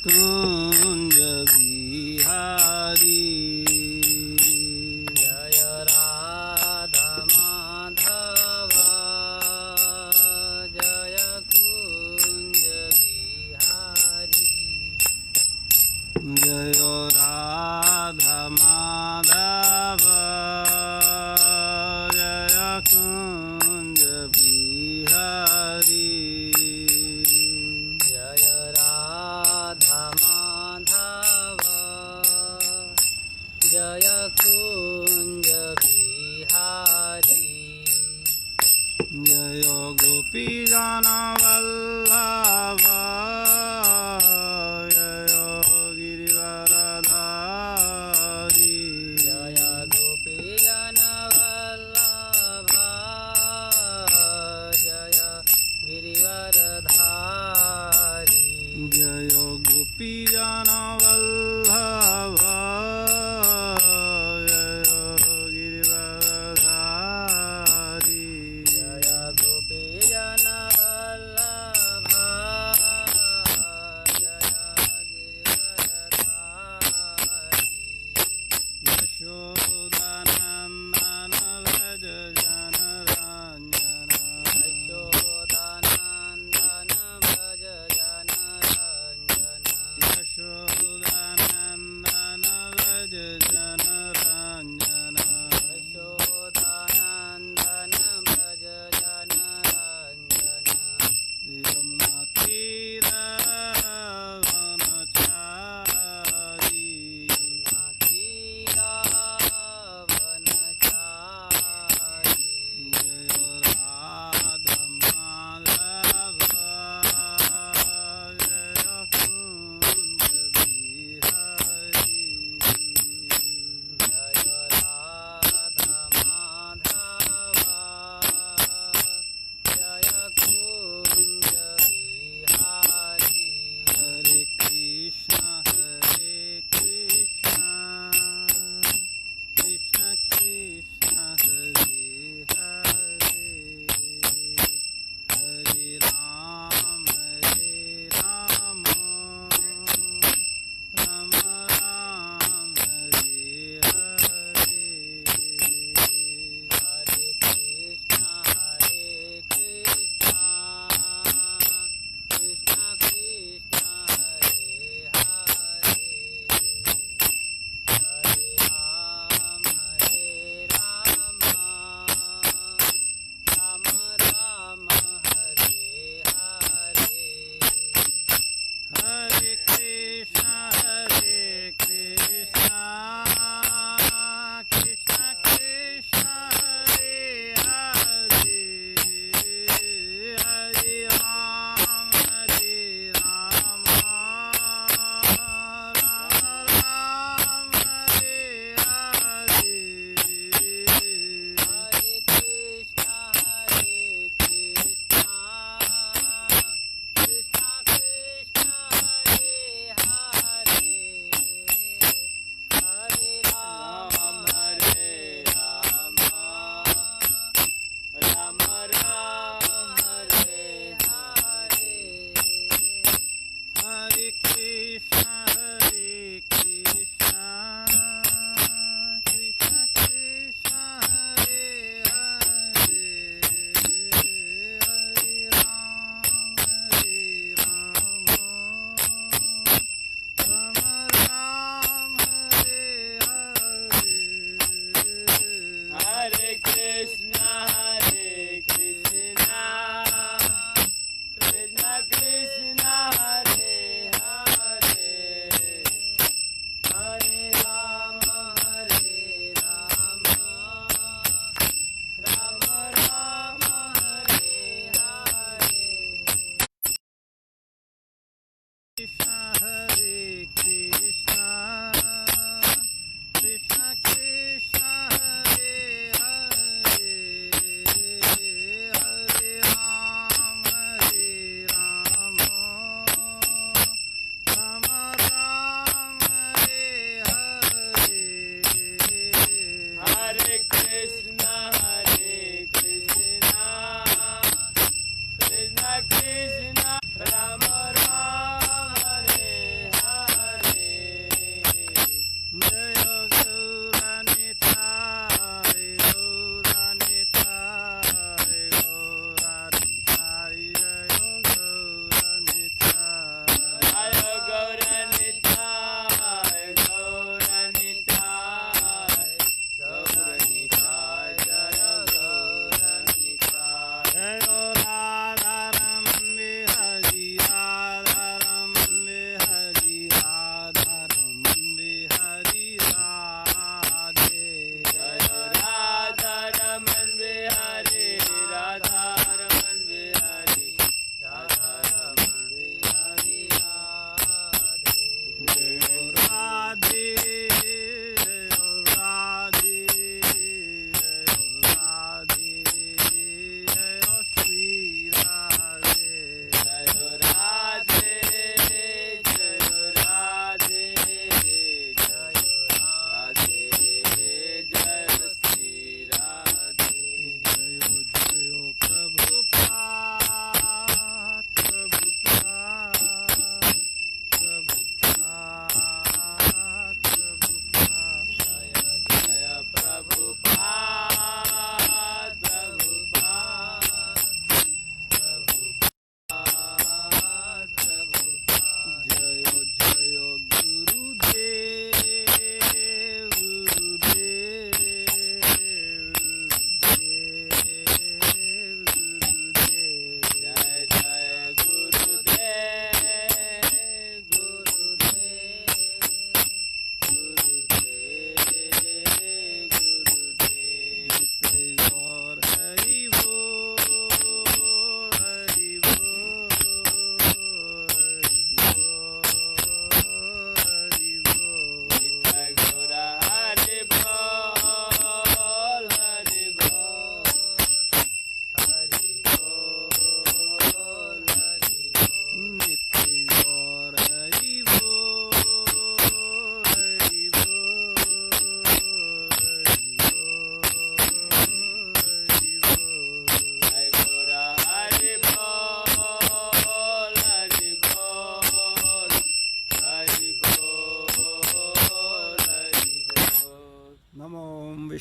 कुंज बिहारी जय राधा माधव जय कुंज बिहारी जय राधा माधव जय कुंज बिहारी जय राधा माधव जय कुंज बिहारी जय गोपी जन वल्लभ जय गिरिवरधारी जय गोपी जन वल्लभ जय गिरिवरधारी जय गोपी जन वल्लभ जय गिरिवरधारी जय गोपी जन वल्लभ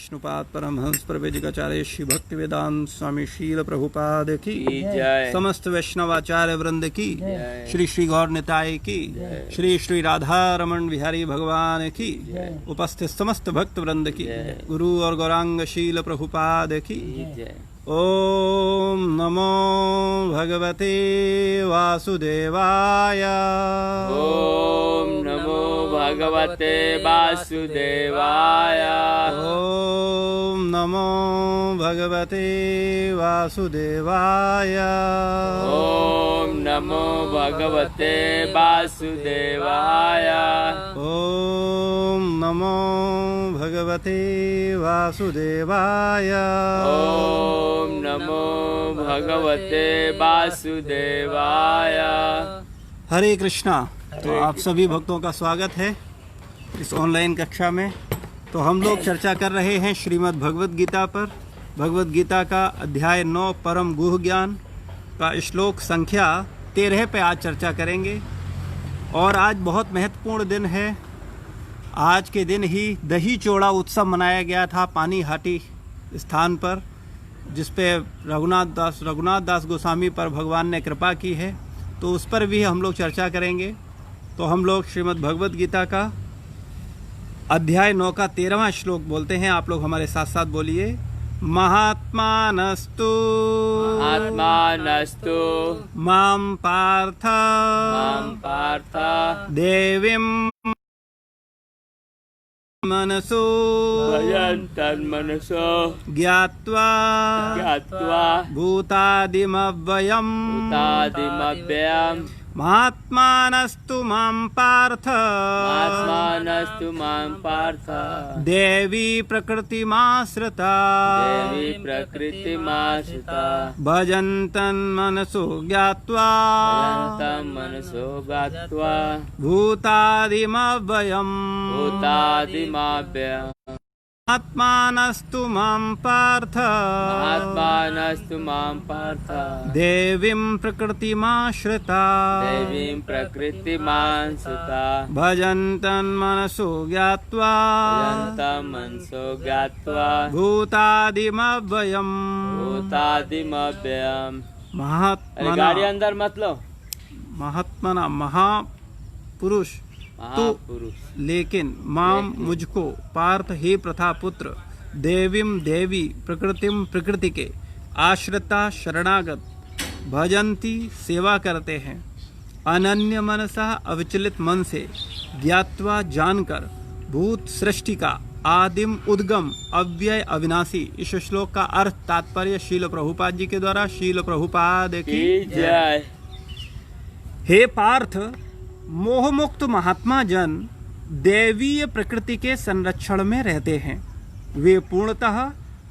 विष्णुपाद परमहंस प्रवेदिकाचार्य श्री भक्ति वेदांत स्वामी शील प्रभुपाद की जय। समस्त वैष्णवाचार्य वृंद की जय। श्री श्री गौर निताय की श्री श्री राधा रमन बिहारी भगवान की उपस्थित समस्त भक्त वृंद की गुरु और गौरांग शील प्रभुपाद की जय। ओम नमो भगवते वासुदेवाय। ओम नमो भगवते वासुदेवाय। ओम नमो भगवते वासुदेवाय। ओम नमो भगवते वासुदेवाय। ओम नमो भगवते वासुदेवाय। ओम नमो भगवते वासुदेवाय। हरे कृष्णा। तो आप सभी भक्तों का स्वागत है इस ऑनलाइन कक्षा में। तो हम लोग चर्चा कर रहे हैं श्रीमद् भगवद गीता पर। भगवद गीता का अध्याय 9 परम गुह ज्ञान का श्लोक संख्या 13 पे आज चर्चा करेंगे। और आज बहुत महत्वपूर्ण दिन है। आज के दिन ही दही चोड़ा उत्सव मनाया गया था पानी हाटी स्थान पर, जिस पे रघुनाथ दास गोस्वामी पर भगवान ने कृपा की है। तो उस पर भी हम लोग चर्चा करेंगे। तो हम लोग श्रीमद् भगवद गीता का अध्याय 9 का 13वां श्लोक बोलते हैं। आप लोग हमारे साथ साथ बोलिए। महात्मानस्तु मां पार्थ देवीं मनसो भजन्तन्मनसो ज्ञात्वा भूतादिमव्ययम् महात्मानस्तु मां पार्थ देवी प्रकृतिमाश्रिता भजन्तन्मनसो ज्ञात्वा भूतादिमव्ययम् आत्मानस्तु मां पार्थ देवीं प्रकृतिमाश्रिता भजन्तन्मनसो ज्ञात्वा भूतादिमव्ययम् गाड़ी अंदर मत लो। महात्मना महापुरुष तो लेकिन माम मुझको पार्थ हे प्रथा पुत्र देवीम देवी प्रकृतिम प्रकृति के आश्रिता शरणागत भजंती सेवा करते हैं अनन्य मनसा अविचलित मन से ज्ञात्वा जानकर भूत सृष्टि का आदिम उद्गम अव्यय अविनाशी। इस श्लोक का अर्थ तात्पर्य शील प्रभुपाद जी के द्वारा। शील प्रभुपाद की जय। हे पार्थ, मोहमुक्त महात्मा जन दैवीय प्रकृति के संरक्षण में रहते हैं। वे पूर्णतः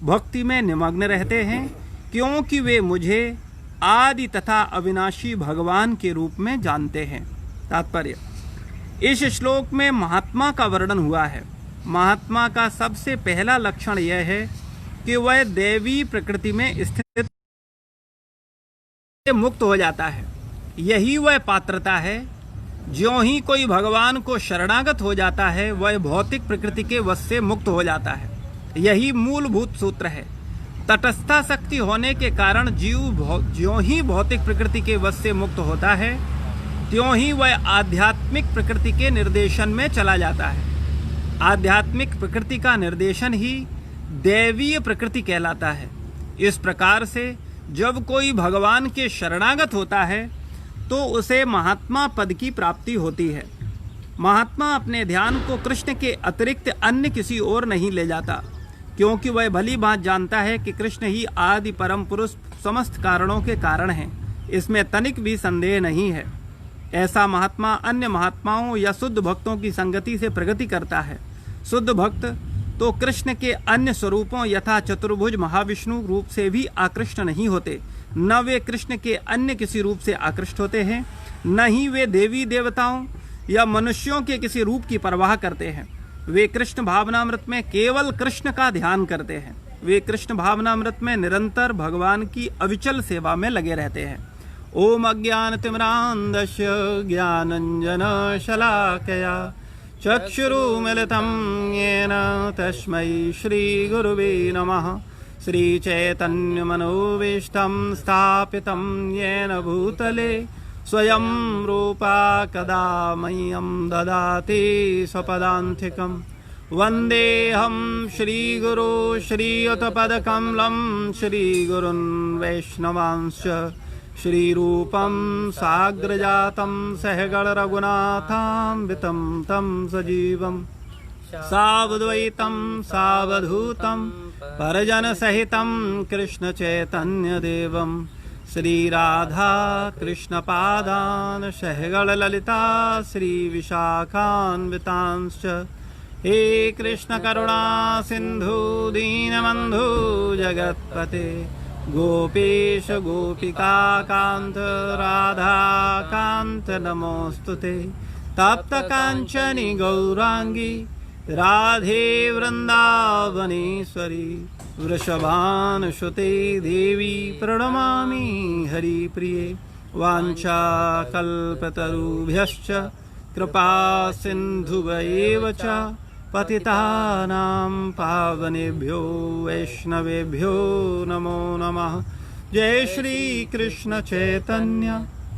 भक्ति में निमग्न रहते हैं क्योंकि वे मुझे आदि तथा अविनाशी भगवान के रूप में जानते हैं। तात्पर्य, इस श्लोक में महात्मा का वर्णन हुआ है। महात्मा का सबसे पहला लक्षण यह है कि वह दैवी प्रकृति में स्थित मुक्त हो जाता है। यही वह पात्रता है। ज्यों ही कोई भगवान को शरणागत हो जाता है वह भौतिक प्रकृति के वश से मुक्त हो जाता है। यही मूलभूत सूत्र है। तटस्था शक्ति होने के कारण जीव ज्यों ही भौतिक प्रकृति के वश से मुक्त होता है त्यों ही वह आध्यात्मिक प्रकृति के निर्देशन में चला जाता है। आध्यात्मिक प्रकृति का निर्देशन ही दैवीय प्रकृति कहलाता है। इस प्रकार से जब कोई भगवान के शरणागत होता है तो उसे महात्मा पद की प्राप्ति होती है। महात्मा अपने ध्यान को कृष्ण के अतिरिक्त अन्य किसी ओर नहीं ले जाता क्योंकि वह भली बात जानता है कि कृष्ण ही आदि परम पुरुष समस्त कारणों के कारण हैं। इसमें तनिक भी संदेह नहीं है। ऐसा महात्मा अन्य महात्माओं या शुद्ध भक्तों की संगति से प्रगति करता है। शुद्ध भक्त तो कृष्ण के अन्य स्वरूपों यथा चतुर्भुज महाविष्णु रूप से भी आकृष्ट नहीं होते, न वे कृष्ण के अन्य किसी रूप से आकृष्ट होते हैं, न ही वे देवी देवताओं या मनुष्यों के किसी रूप की परवाह करते हैं। वे कृष्ण भावनामृत में केवल कृष्ण का ध्यान करते हैं। वे कृष्ण भावनामृत में निरंतर भगवान की अविचल सेवा में लगे रहते हैं। ओम अज्ञानतिमिरान्धस्य ज्ञानञ्जनशलाकया चक्षुरुमिलितं येन तस्मै श्रीगुरुवे नमः। श्रीचैतन्यमनोभीष्टं स्थापितं येन भूतले स्वयं रूपा कदा मह्यं ददाति स्वपदान्तिकं। वन्देऽहं श्रीगुरो श्रीयुतपदकमलं श्रीगुरुन् वैष्णवांश्च श्रीरूपं साग्रजातं सहगणरघुनाथान्वितं तं सजीवं सावद्वैतं सावधूतं परिजनसहितं कृष्णचैतन्यदेवं श्रीराधा कृष्णपादान् सहगणललिता श्रीविशाखान्वितांश्च। हे कृष्ण करुणा सिंधु दीनबन्धु जगत्पते गोपेश गोपिका कांत राधा कांत नमोस्तुते। तप्त कांचनी गौरांगी राधे वृंदावनेश्वरी वृषभानुसुते देवी प्रणमामि हरिप्रिये। वाञ्छाकल्पतरुभ्यश्च कृपा सिन्धुभ्येव च पतितानां पावनेभ्यो वैष्णवेभ्यो नमो नमः। जय श्री कृष्ण चैतन्य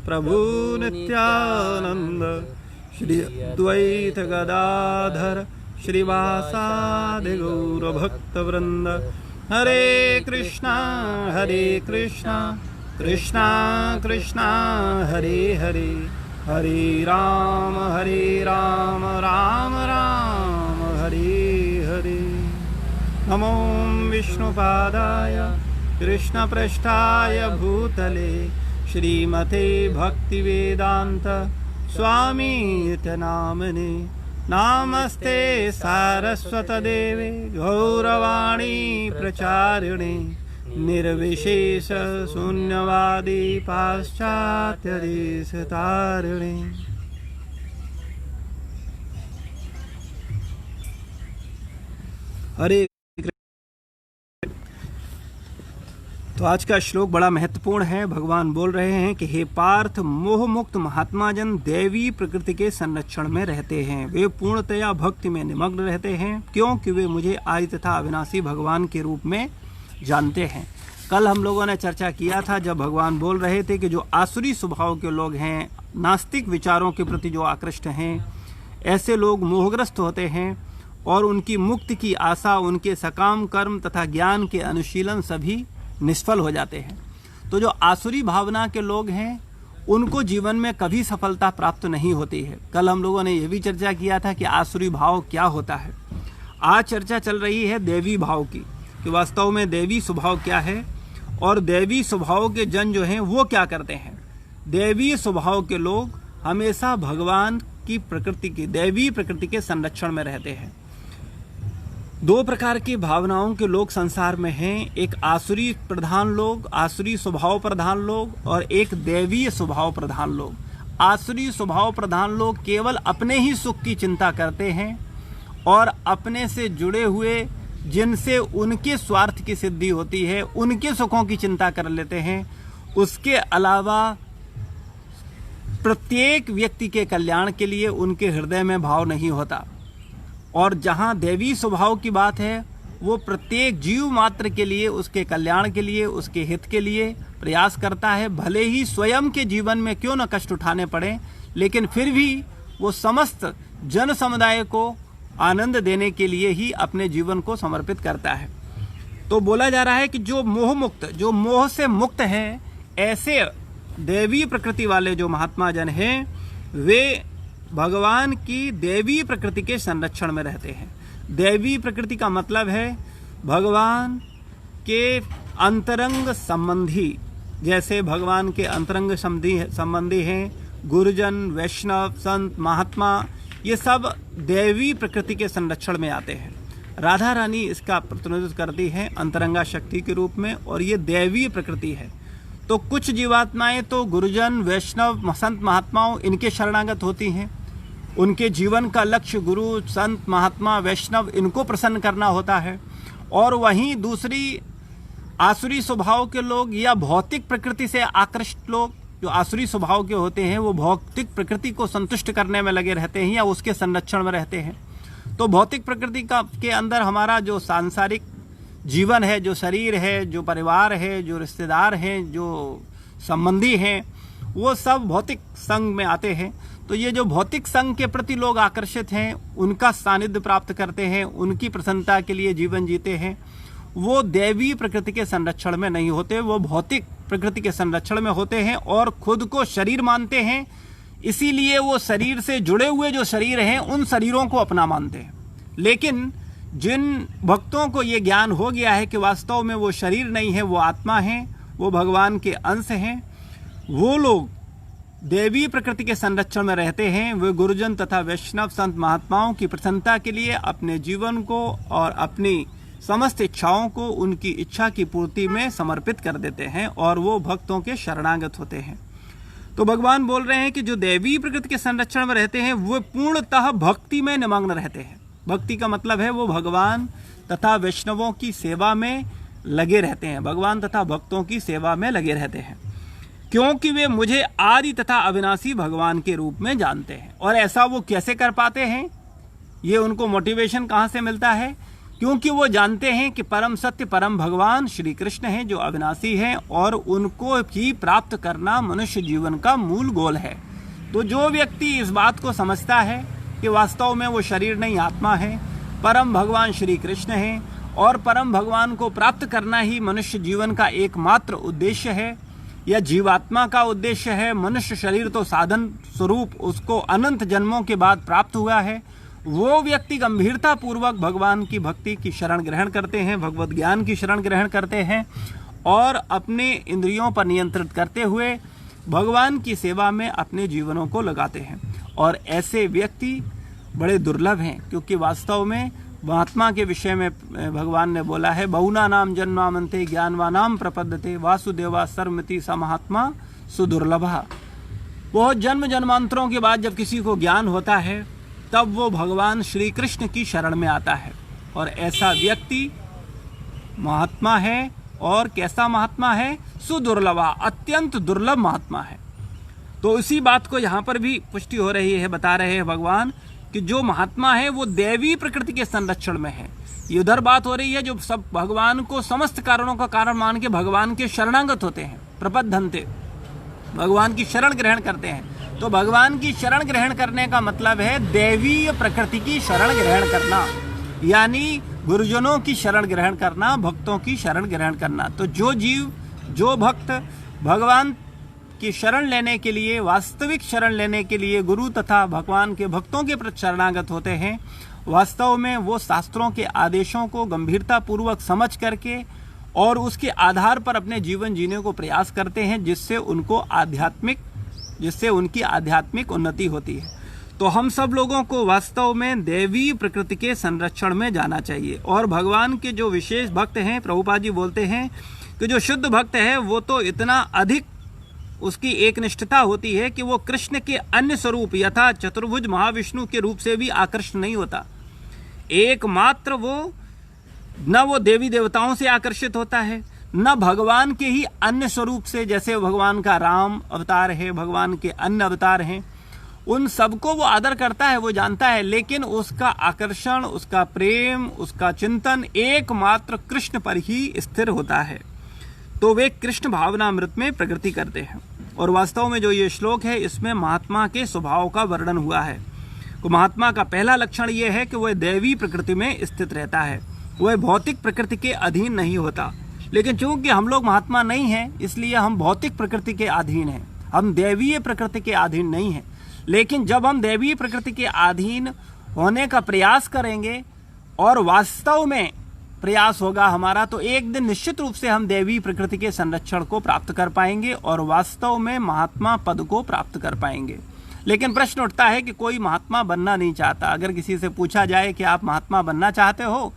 प्रभु नित्यानंद श्री अद्वैत गदाधर श्रीवासादि गौर भक्तवृंद। हरे कृष्णा कृष्णा कृष्णा हरे हरे हरे राम राम राम हरे हरे। नमो विष्णुपादाय कृष्णपृष्ठाय भूतले श्रीमते भक्तिवेदांत स्वामीति नामिने। नामस्ते सारस्वतदेवे गौरवाणी प्रचारिणे निर्विशेष शून्यवादी पाश्चात्य देश तारिणे। हरे तो आज का श्लोक बड़ा महत्वपूर्ण है। भगवान बोल रहे हैं कि हे पार्थ, मोह मुक्त महात्मा जन दैवी प्रकृति के संरक्षण में रहते हैं। वे पूर्णतया भक्ति में निमग्न रहते हैं, क्योंकि वे मुझे आदि तथा अविनाशी भगवान के रूप में जानते हैं। कल हम लोगों ने चर्चा किया था, जब भगवान बोल रहे थे कि जो आसुरी स्वभाव के लोग हैं, नास्तिक विचारों के प्रति जो आकृष्ट हैं, ऐसे लोग मोहग्रस्त होते हैं और उनकी मुक्ति की आशा, उनके सकाम कर्म तथा ज्ञान के अनुशीलन सभी निष्फल हो जाते हैं। तो जो आसुरी भावना के लोग हैं, उनको जीवन में कभी सफलता प्राप्त नहीं होती है। कल हम लोगों ने यह भी चर्चा किया था कि आसुरी भाव क्या होता है। आज चर्चा चल रही है देवी भाव की, कि वास्तव में देवी स्वभाव क्या है और देवी स्वभाव के जन जो हैं वो क्या करते हैं। देवी स्वभाव के लोग हमेशा भगवान की प्रकृति की, दैवी प्रकृति के संरक्षण में रहते हैं। दो प्रकार की भावनाओं के लोग संसार में हैं, एक आसुरी प्रधान लोग, आसुरी स्वभाव प्रधान लोग, और एक दैवीय स्वभाव प्रधान लोग। आसुरी स्वभाव प्रधान लोग केवल अपने ही सुख की चिंता करते हैं और अपने से जुड़े हुए जिनसे उनके स्वार्थ की सिद्धि होती है उनके सुखों की चिंता कर लेते हैं। उसके अलावा प्रत्येक व्यक्ति के कल्याण के लिए उनके हृदय में भाव नहीं होता। और जहाँ दैवी स्वभाव की बात है, वो प्रत्येक जीव मात्र के लिए, उसके कल्याण के लिए, उसके हित के लिए प्रयास करता है। भले ही स्वयं के जीवन में क्यों न कष्ट उठाने पड़े, लेकिन फिर भी वो समस्त जन समुदाय को आनंद देने के लिए ही अपने जीवन को समर्पित करता है। तो बोला जा रहा है कि जो मोह मुक्त, जो मोह से मुक्त हैं, ऐसे देवी प्रकृति वाले जो महात्मा जन हैं, वे भगवान की देवी प्रकृति के संरक्षण में रहते हैं। देवी प्रकृति का मतलब है भगवान के अंतरंग संबंधी। जैसे भगवान के अंतरंग संबंधी हैं गुरुजन, वैष्णव, संत, महात्मा, ये सब देवी प्रकृति के संरक्षण में आते हैं। राधा रानी इसका प्रतिनिधित्व करती हैं अंतरंगा शक्ति के रूप में, और ये दैवी प्रकृति है। तो कुछ जीवात्माएं तो गुरुजन, वैष्णव, संत, महात्माओं इनके शरणागत होती हैं। उनके जीवन का लक्ष्य गुरु, संत, महात्मा, वैष्णव इनको प्रसन्न करना होता है। और वहीं दूसरी आसुरी स्वभाव के लोग या भौतिक प्रकृति से आकृष्ट लोग, जो आसुरी स्वभाव के होते हैं वो भौतिक प्रकृति को संतुष्ट करने में लगे रहते हैं या उसके संरक्षण में रहते हैं। तो भौतिक प्रकृति के अंदर हमारा जो सांसारिक जीवन है, जो शरीर है, जो परिवार है, जो रिश्तेदार हैं, जो संबंधी हैं, वो सब भौतिक संग में आते हैं। तो ये जो भौतिक संग के प्रति लोग आकर्षित हैं, उनका सानिध्य प्राप्त करते हैं, उनकी प्रसन्नता के लिए जीवन जीते हैं, वो दैवी प्रकृति के संरक्षण में नहीं होते, वो भौतिक प्रकृति के संरक्षण में होते हैं और खुद को शरीर मानते हैं। इसीलिए वो शरीर से जुड़े हुए जो शरीर हैं उन शरीरों को अपना मानते हैं। लेकिन जिन भक्तों को ये ज्ञान हो गया है कि वास्तव में वो शरीर नहीं है, वो आत्मा है, वो भगवान के अंश हैं, वो लोग देवी प्रकृति के संरक्षण में रहते हैं। वे गुरुजन तथा वैष्णव संत महात्माओं की प्रसन्नता के लिए अपने जीवन को और अपनी समस्त इच्छाओं को उनकी इच्छा की पूर्ति में समर्पित कर देते हैं और वो भक्तों के शरणागत होते हैं। तो भगवान बोल रहे हैं कि जो देवी प्रकृति के संरक्षण में रहते हैं वो पूर्णतः भक्ति में निमग्न रहते हैं। भक्ति का मतलब है वो भगवान तथा वैष्णवों की सेवा में लगे रहते हैं, भगवान तथा भक्तों की सेवा में लगे रहते हैं, क्योंकि वे मुझे आदि तथा अविनाशी भगवान के रूप में जानते हैं। और ऐसा वो कैसे कर पाते हैं? ये उनको मोटिवेशन कहाँ से मिलता है? क्योंकि वो जानते हैं कि परम सत्य परम भगवान श्री कृष्ण हैं जो अविनाशी हैं और उनको ही प्राप्त करना मनुष्य जीवन का मूल गोल है। तो जो व्यक्ति इस बात को समझता है कि वास्तव में वो शरीर नहीं आत्मा है, परम भगवान श्री कृष्ण हैं और परम भगवान को प्राप्त करना ही मनुष्य जीवन का एकमात्र उद्देश्य है या जीवात्मा का उद्देश्य है। मनुष्य शरीर तो साधन स्वरूप उसको अनंत जन्मों के बाद प्राप्त हुआ है। वो व्यक्ति गंभीरता पूर्वक भगवान की भक्ति की शरण ग्रहण करते हैं, भगवत ज्ञान की शरण ग्रहण करते हैं और अपने इंद्रियों पर नियंत्रित करते हुए भगवान की सेवा में अपने जीवनों को लगाते हैं। और ऐसे व्यक्ति बड़े दुर्लभ हैं, क्योंकि वास्तव में महात्मा के विषय में भगवान ने बोला है, बहुना नाम जन्मामन्ते ज्ञानवानाम प्रपद्यते वासुदेवा सर्वमिति स महात्मा सुदुर्लभा। बहुत जन्म जन्मांतरों के बाद जब किसी को ज्ञान होता है तब वो भगवान श्री कृष्ण की शरण में आता है और ऐसा व्यक्ति महात्मा है। और कैसा महात्मा है? सुदुर्लभा, अत्यंत दुर्लभ महात्मा है। तो इसी बात को यहाँ पर भी पुष्टि हो रही है, बता रहे हैं भगवान कि जो महात्मा है वो देवी प्रकृति के संरक्षण में है। ये उधर बात हो रही है जो सब भगवान को समस्त कारणों का कारण मान के भगवान के शरणागत होते हैं, प्रपद्यन्ते, भगवान की शरण ग्रहण करते हैं। तो भगवान की शरण ग्रहण करने का मतलब है दैवीय प्रकृति की शरण ग्रहण करना, यानी गुरुजनों की शरण ग्रहण करना, भक्तों की शरण ग्रहण करना। तो जो जीव, जो भक्त भगवान की शरण लेने के लिए, वास्तविक शरण लेने के लिए गुरु तथा भगवान के भक्तों के प्रति शरणागत होते हैं, वास्तव में वो शास्त्रों के आदेशों को गंभीरता पूर्वक समझ करके और उसके आधार पर अपने जीवन जीने को प्रयास करते हैं, जिससे उनकी आध्यात्मिक उन्नति होती है। तो हम सब लोगों को वास्तव में देवी प्रकृति के संरक्षण में जाना चाहिए। और भगवान के जो विशेष भक्त हैं, प्रभुपाद जी बोलते हैं कि जो शुद्ध भक्त है वो तो इतना अधिक उसकी एक निष्ठता होती है कि वो कृष्ण के अन्य स्वरूप यथा चतुर्भुज महाविष्णु के रूप से भी आकर्षित नहीं होता। एकमात्र वो देवी देवताओं से आकर्षित होता है, न भगवान के ही अन्य स्वरूप से, जैसे भगवान का राम अवतार है, भगवान के अन्य अवतार हैं, उन सबको वो आदर करता है, वो जानता है, लेकिन उसका आकर्षण, उसका प्रेम, उसका चिंतन एकमात्र कृष्ण पर ही स्थिर होता है। तो वे कृष्ण भावनामृत में प्रगति करते हैं। और वास्तव में जो ये श्लोक है इसमें महात्मा के स्वभाव का वर्णन हुआ है। तो महात्मा का पहला लक्षण ये है कि वह दैवी प्रकृति में स्थित रहता है, वह भौतिक प्रकृति के अधीन नहीं होता। लेकिन चूंकि हम लोग महात्मा नहीं हैं, इसलिए हम भौतिक प्रकृति के अधीन हैं, हम दैवीय प्रकृति के अधीन नहीं हैं। लेकिन जब हम दैवीय प्रकृति के अधीन होने का प्रयास करेंगे और वास्तव में प्रयास होगा हमारा, तो एक दिन निश्चित रूप से हम देवी प्रकृति के संरक्षण को प्राप्त कर पाएंगे और वास्तव में महात्मा पद को प्राप्त कर पाएंगे। लेकिन प्रश्न उठता है कि कोई महात्मा बनना नहीं चाहता। अगर किसी से पूछा जाए कि आप महात्मा बनना चाहते हो,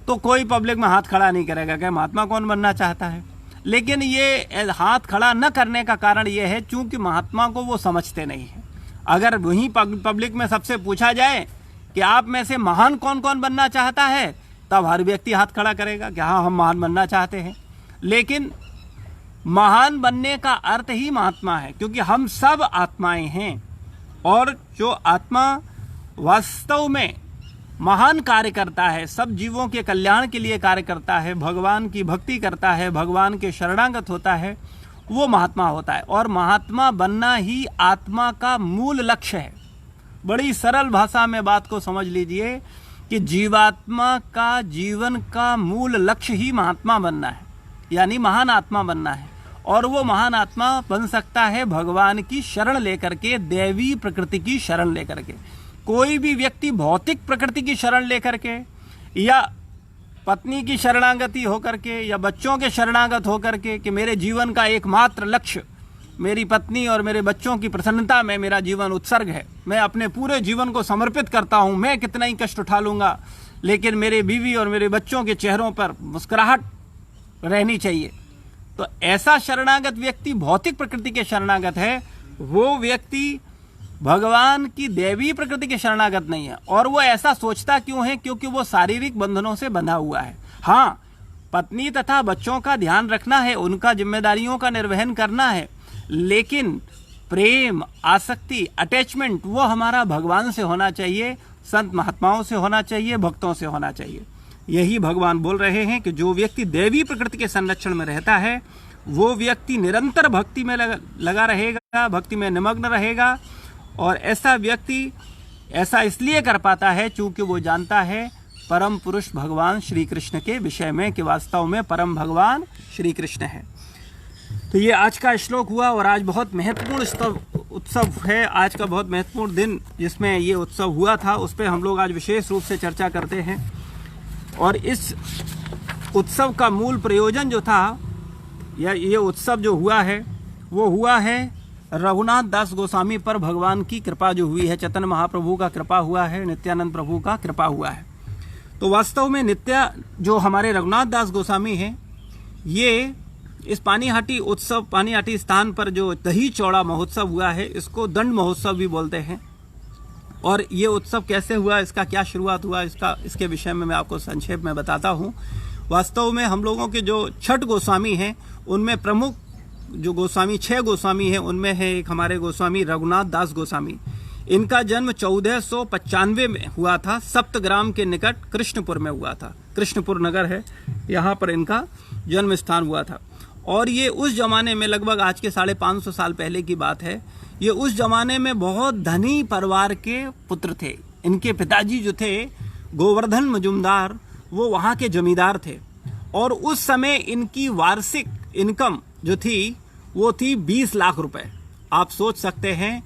तो कोई पब्लिक में हाथ खड़ा नहीं करेगा कि महात्मा कौन बनना चाहता है। लेकिन ये हाथ खड़ा न करने का कारण ये है चूंकि महात्मा को वो समझते नहीं है। अगर वहीं पब्लिक में सबसे पूछा जाए कि आप में से महान कौन कौन बनना चाहता है, तब हर व्यक्ति हाथ खड़ा करेगा कि हाँ, हम महान बनना चाहते हैं। लेकिन महान बनने का अर्थ ही महात्मा है, क्योंकि हम सब आत्माएं हैं और जो आत्मा वास्तव में महान कार्य करता है, सब जीवों के कल्याण के लिए कार्य करता है, भगवान की भक्ति करता है, भगवान के शरणागत होता है, वो महात्मा होता है। और महात्मा बनना ही आत्मा का मूल लक्ष्य है। बड़ी सरल भाषा में बात को समझ लीजिए कि जीवात्मा का जीवन का मूल लक्ष्य ही महात्मा बनना है, यानी महान आत्मा बनना है। और वो महान आत्मा बन सकता है भगवान की शरण लेकर के, दैवी प्रकृति की शरण लेकर के। कोई भी व्यक्ति भौतिक प्रकृति की शरण लेकर के या पत्नी की शरणागति होकर के या बच्चों के शरणागत होकर के कि मेरे जीवन का एकमात्र लक्ष्य मेरी पत्नी और मेरे बच्चों की प्रसन्नता में मेरा जीवन उत्सर्ग है, मैं अपने पूरे जीवन को समर्पित करता हूँ, मैं कितना ही कष्ट उठा लूँगा लेकिन मेरे बीवी और मेरे बच्चों के चेहरों पर मुस्कुराहट रहनी चाहिए। तो ऐसा शरणागत व्यक्ति भौतिक प्रकृति के शरणागत है, वो व्यक्ति भगवान की दैवी प्रकृति के शरणागत नहीं है। और वो ऐसा सोचता क्यों है? क्योंकि वो शारीरिक बंधनों से बंधा हुआ है। हाँ, पत्नी तथा बच्चों का ध्यान रखना है, उनका जिम्मेदारियों का निर्वहन करना है, लेकिन प्रेम, आसक्ति, अटैचमेंट वो हमारा भगवान से होना चाहिए, संत महात्माओं से होना चाहिए, भक्तों से होना चाहिए। यही भगवान बोल रहे हैं कि जो व्यक्ति दैवी प्रकृति के संरक्षण में रहता है वो व्यक्ति निरंतर भक्ति में लगा रहेगा, भक्ति में निमग्न रहेगा। और ऐसा व्यक्ति ऐसा इसलिए कर पाता है क्योंकि वो जानता है परम पुरुष भगवान श्री कृष्ण के विषय में कि वास्तव में परम भगवान श्री कृष्ण है। तो ये आज का श्लोक हुआ और आज बहुत महत्वपूर्ण उत्सव है, आज का बहुत महत्वपूर्ण दिन जिसमें ये उत्सव हुआ था उस पर हम लोग आज विशेष रूप से चर्चा करते हैं। और इस उत्सव का मूल प्रयोजन जो था या ये उत्सव जो हुआ है वो हुआ है रघुनाथ दास गोस्वामी पर भगवान की कृपा जो हुई है, चैतन्य महाप्रभु का कृपा हुआ है, नित्यानंद प्रभु का कृपा हुआ है। तो वास्तव में जो हमारे रघुनाथ दास गोस्वामी हैं, ये इस पानीहाटी उत्सव, पानीहाटी स्थान पर जो दही चौड़ा महोत्सव हुआ है इसको दंड महोत्सव भी बोलते हैं। और ये उत्सव कैसे हुआ, इसका क्या शुरुआत हुआ, इसके विषय में मैं आपको संक्षेप में बताता हूँ। वास्तव में हम लोगों के जो 6 गोस्वामी हैं उनमें प्रमुख जो गोस्वामी 6 गोस्वामी हैं उनमें है एक हमारे गोस्वामी रघुनाथ दास गोस्वामी। इनका जन्म 1495 में हुआ था, सप्तग्राम के निकट कृष्णपुर में हुआ था। कृष्णपुर नगर है, यहाँ पर इनका जन्म स्थान हुआ था। और ये उस जमाने में लगभग आज के 550 साल पहले की बात है। ये उस जमाने में बहुत धनी परिवार के पुत्र थे। इनके पिताजी जो थे गोवर्धन मजुमदार, वो वहाँ के जमींदार थे। और उस समय इनकी वार्षिक इनकम जो थी वो थी 20 लाख रुपए। आप सोच सकते हैं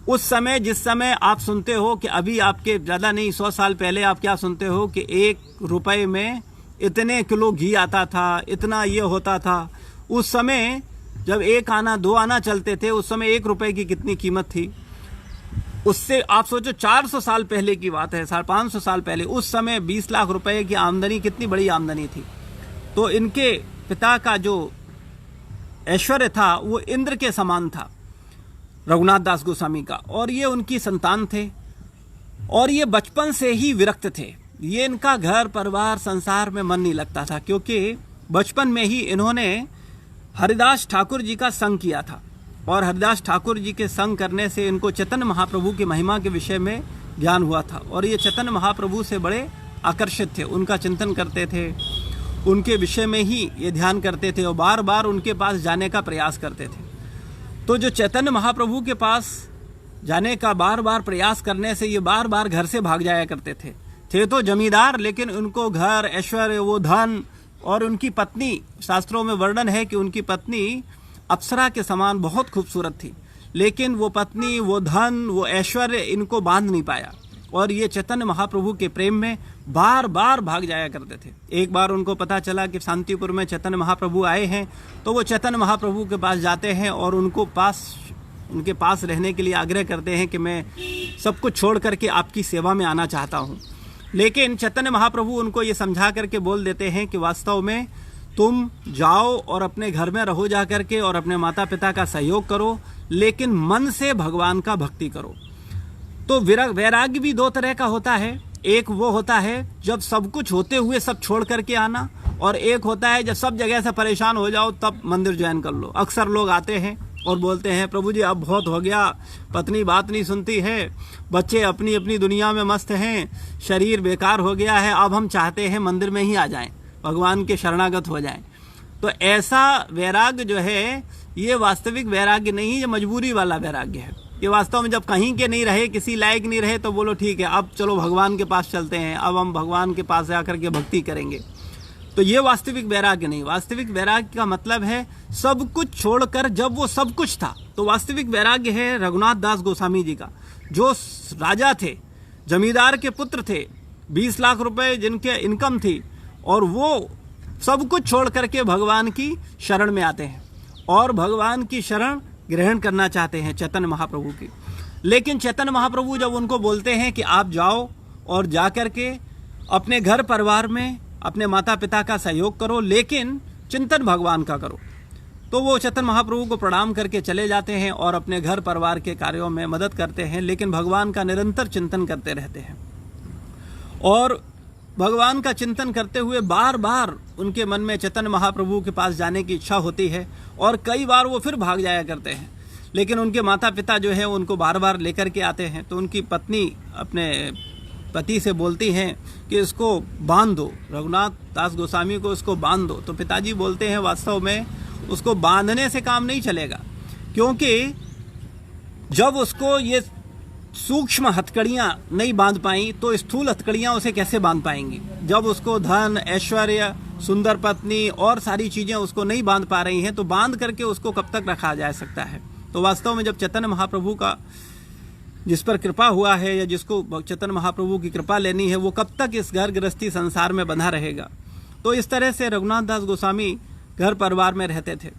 उस समय, जिस समय आप सुनते हो कि अभी आपके ज़्यादा नहीं 100 साल पहले आप क्या सुनते हो कि 1 रुपए में इतने किलो घी आता था, इतना ये होता था। उस समय जब 1 आना 2 आना चलते थे उस समय 1 रुपए की कितनी कीमत थी। उससे आप सोचो 400 साल पहले की बात है, 550 साल पहले, उस समय 20 लाख रुपए की आमदनी कितनी बड़ी आमदनी थी। तो इनके पिता का जो ऐश्वर्य था वो इंद्र के समान था, रघुनाथ दास गोस्वामी का। और ये उनकी संतान थे और ये बचपन से ही विरक्त थे। ये इनका घर परिवार संसार में मन नहीं लगता था, क्योंकि बचपन में ही इन्होंने हरिदास ठाकुर जी का संग किया था। और हरिदास ठाकुर जी के संग करने से इनको चैतन्य महाप्रभु की महिमा के विषय में ज्ञान हुआ था। और ये चैतन्य महाप्रभु से बड़े आकर्षित थे, उनका चिंतन करते थे, उनके विषय में ही ये ध्यान करते थे और बार बार उनके पास जाने का प्रयास करते थे। तो जो चैतन्य महाप्रभु के पास जाने का बार बार प्रयास करने से ये बार बार घर से भाग जाया करते थे तो जमींदार, लेकिन उनको घर, ऐश्वर्य, वो धन। और उनकी पत्नी, शास्त्रों में वर्णन है कि उनकी पत्नी अप्सरा के समान बहुत खूबसूरत थी, लेकिन वो पत्नी, वो धन, वो ऐश्वर्य इनको बांध नहीं पाया। और ये चैतन्य महाप्रभु के प्रेम में बार बार भाग जाया करते थे। एक बार उनको पता चला कि शांतिपुर में चैतन्य महाप्रभु आए हैं, तो वो चैतन्य महाप्रभु के पास जाते हैं और उनके पास रहने के लिए आग्रह करते हैं कि मैं सब कुछ छोड़ करके आपकी सेवा में आना चाहता हूँ। लेकिन चैतन्य महाप्रभु उनको ये समझा करके बोल देते हैं कि वास्तव में तुम जाओ और अपने घर में रहो जा करके और अपने माता पिता का सहयोग करो, लेकिन मन से भगवान का भक्ति करो। तो वैराग्य भी 2 तरह का होता है। एक वो होता है जब सब कुछ होते हुए सब छोड़ करके आना, और एक होता है जब सब जगह से परेशान हो जाओ तब मंदिर ज्वाइन कर लो। अक्सर लोग आते हैं और बोलते हैं प्रभु जी अब बहुत हो गया, पत्नी बात नहीं सुनती है, बच्चे अपनी अपनी दुनिया में मस्त हैं, शरीर बेकार हो गया है, अब हम चाहते हैं मंदिर में ही आ जाएं, भगवान के शरणागत हो जाएं। तो ऐसा वैराग्य जो है ये वास्तविक वैराग्य नहीं, ये मजबूरी वाला वैराग्य है। ये वास्तव में जब कहीं के नहीं रहे, किसी लायक नहीं रहे तो बोलो ठीक है अब चलो भगवान के पास चलते हैं, अब हम भगवान के पास जाकर के भक्ति करेंगे। तो ये वास्तविक वैराग्य नहीं। वास्तविक वैराग्य का मतलब है सब कुछ छोड़कर, जब वो सब कुछ था। तो वास्तविक वैराग्य है रघुनाथ दास गोस्वामी जी का, जो राजा थे, जमींदार के पुत्र थे, 20 लाख रुपए जिनके इनकम थी, और वो सब कुछ छोड़ करके भगवान की शरण में आते हैं और भगवान की शरण ग्रहण करना चाहते हैं चैतन्य महाप्रभु की। लेकिन चैतन्य महाप्रभु जब उनको बोलते हैं कि आप जाओ और जा करके अपने घर परिवार में अपने माता पिता का सहयोग करो, लेकिन चिंतन भगवान का करो, तो वो चैतन्य महाप्रभु को प्रणाम करके चले जाते हैं और अपने घर परिवार के कार्यों में मदद करते हैं, लेकिन भगवान का निरंतर चिंतन करते रहते हैं। और भगवान का चिंतन करते हुए बार बार उनके मन में चैतन्य महाप्रभु के पास जाने की इच्छा होती है और कई बार वो फिर भाग जाया करते हैं, लेकिन उनके माता पिता जो है उनको बार बार लेकर के आते हैं। तो उनकी पत्नी अपने पति से बोलती हैं कि इसको बांध दो, रघुनाथ दास गोस्वामी को इसको बांध दो। तो पिताजी बोलते हैं वास्तव में उसको बांधने से काम नहीं चलेगा, क्योंकि जब उसको ये सूक्ष्म हथकड़ियां नहीं बांध पाई तो स्थूल हथकड़ियां उसे कैसे बांध पाएंगी। जब उसको धन, ऐश्वर्य, सुंदर पत्नी और सारी चीजें उसको नहीं बांध पा रही हैं तो बांध करके उसको कब तक रखा जा सकता है। तो वास्तव में जब चैतन्य महाप्रभु का जिस पर कृपा हुआ है या जिसको चैतन्य महाप्रभु की कृपा लेनी है वो कब तक इस घर गृहस्थी संसार में बंधा रहेगा। तो इस तरह से रघुनाथ दास गोस्वामी घर परिवार में रहते थे।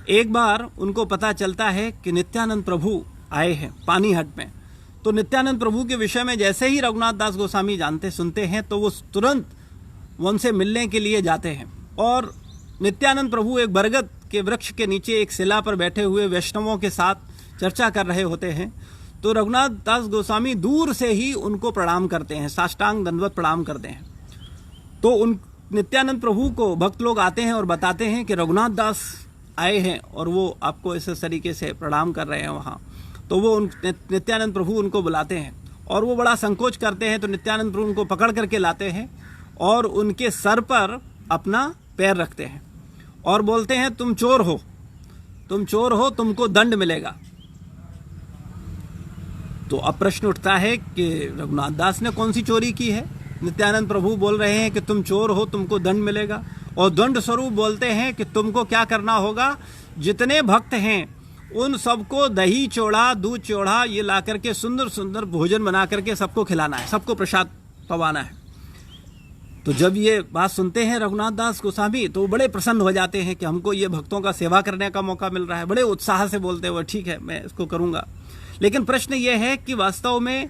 एक बार उनको पता चलता है कि नित्यानंद प्रभु आए हैं पानीहट में। तो नित्यानंद प्रभु के विषय में जैसे ही रघुनाथ दास गोस्वामी सुनते हैं तो वो तुरंत उनसे मिलने के लिए जाते हैं। और नित्यानंद प्रभु एक बरगद के वृक्ष के नीचे एक शिला पर बैठे हुए वैष्णवों के साथ चर्चा कर रहे होते हैं। तो रघुनाथ दास गोस्वामी दूर से ही उनको प्रणाम करते हैं, साष्टांग दंडवत प्रणाम करते हैं। तो उन नित्यानंद प्रभु को भक्त लोग आते हैं और बताते हैं कि रघुनाथ दास आए हैं और वो आपको इस तरीके से प्रणाम कर रहे हैं वहाँ। तो वो नित्यानंद प्रभु उनको बुलाते हैं और वो बड़ा संकोच करते हैं। तो नित्यानंद प्रभु उनको पकड़ करके लाते हैं और उनके सर पर अपना पैर रखते हैं और बोलते हैं तुम चोर हो, तुम चोर हो, तुमको दंड मिलेगा। तो अब प्रश्न उठता है कि रघुनाथ दास ने कौन सी चोरी की है। नित्यानंद प्रभु बोल रहे हैं कि तुम चोर हो, तुमको दंड मिलेगा, और दंड स्वरूप बोलते हैं कि तुमको क्या करना होगा, जितने भक्त हैं उन सबको दही चोड़ा, दूध चोड़ा ये ला करके सुंदर सुंदर भोजन बना करके सबको खिलाना है, सबको प्रसाद पवाना है। तो जब ये बात सुनते हैं रघुनाथ दास गोस्वामी तो बड़े प्रसन्न हो जाते हैं कि हमको ये भक्तों का सेवा करने का मौका मिल रहा है। बड़े उत्साह से बोलते हुए ठीक है मैं इसको करूंगा। लेकिन प्रश्न ये है कि वास्तव में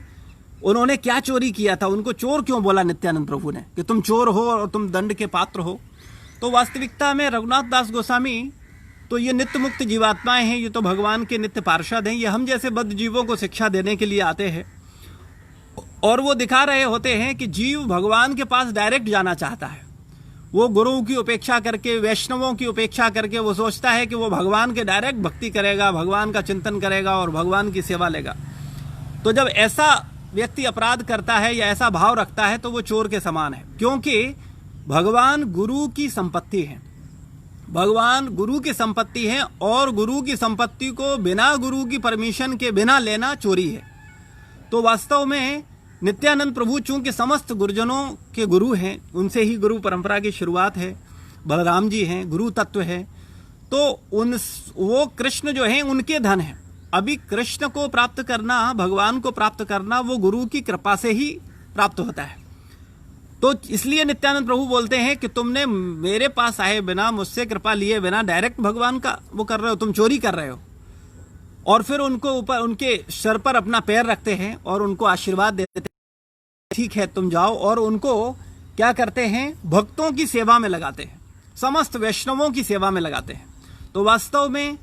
उन्होंने क्या चोरी किया था, उनको चोर क्यों बोला नित्यानंद प्रभु ने कि तुम चोर हो और तुम दंड के पात्र हो। तो वास्तविकता में रघुनाथ दास गोस्वामी तो ये नित्य मुक्त जीवात्माएं हैं, ये तो भगवान के नित्य पार्षद हैं। ये हम जैसे बद्ध जीवों को शिक्षा देने के लिए आते हैं और वो दिखा रहे होते हैं कि जीव भगवान के पास डायरेक्ट जाना चाहता है। वो गुरुओं की उपेक्षा करके, वैष्णवों की उपेक्षा करके वो सोचता है कि वो भगवान के डायरेक्ट भक्ति करेगा, भगवान का चिंतन करेगा और भगवान की सेवा लेगा। तो जब ऐसा व्यक्ति अपराध करता है या ऐसा भाव रखता है तो वो चोर के समान है, क्योंकि भगवान गुरु की संपत्ति है। भगवान गुरु की संपत्ति है और गुरु की संपत्ति को बिना गुरु की परमिशन के बिना लेना चोरी है। तो वास्तव में नित्यानंद प्रभु चूंकि समस्त गुरुजनों के गुरु हैं, उनसे ही गुरु परंपरा की शुरुआत है, बलराम जी हैं, गुरु तत्व है, तो वो कृष्ण जो हैं उनके धन हैं। अभी कृष्ण को प्राप्त करना, भगवान को प्राप्त करना वो गुरु की कृपा से ही प्राप्त होता है। तो इसलिए नित्यानंद प्रभु बोलते हैं कि तुमने मेरे पास आए बिना, मुझसे कृपा लिए बिना डायरेक्ट भगवान का वो कर रहे हो, तुम चोरी कर रहे हो। और फिर उनको ऊपर उनके सर पर अपना पैर रखते हैं और उनको आशीर्वाद देते हैं, ठीक है तुम जाओ। और उनको क्या करते हैं, भक्तों की सेवा में लगाते हैं, समस्त वैष्णवों की सेवा में लगाते हैं। तो वास्तव में